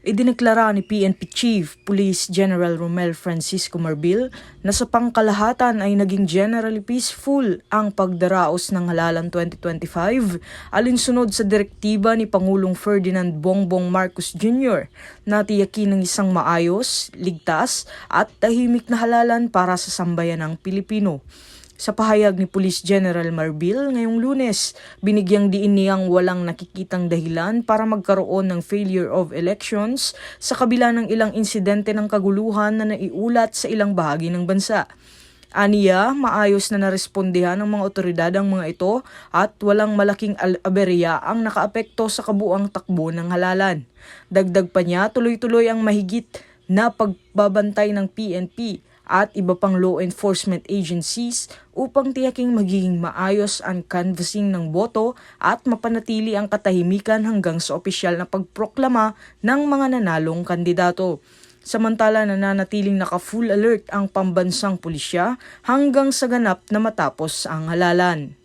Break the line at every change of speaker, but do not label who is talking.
Idineklara ni PNP Chief Police General Romel Francisco Marbil na sa pangkalahatan ay naging generally peaceful ang pagdaraos ng halalan 2025 alinsunod sa direktiba ni Pangulong Ferdinand Bongbong Marcos Jr. na tiyakin ng isang maayos, ligtas at tahimik na halalan para sa sambayanang Pilipino. Sa pahayag ni Police General Marbil ngayong Lunes, binigyang diin niyang walang nakikitang dahilan para magkaroon ng failure of elections sa kabila ng ilang insidente ng kaguluhan na naiulat sa ilang bahagi ng bansa. Aniya, maayos na narespondihan ng mga otoridad ang mga ito at walang malaking aberya ang nakaapekto sa kabuang takbo ng halalan. Dagdag pa niya, tuloy-tuloy ang mahigit na pagbabantay ng PNP at iba pang law enforcement agencies upang tiyaking magiging maayos ang canvassing ng boto at mapanatili ang katahimikan hanggang sa opisyal na pagproklama ng mga nanalong kandidato. Samantala, nananatiling naka-full alert ang pambansang pulisya hanggang sa ganap na matapos ang halalan.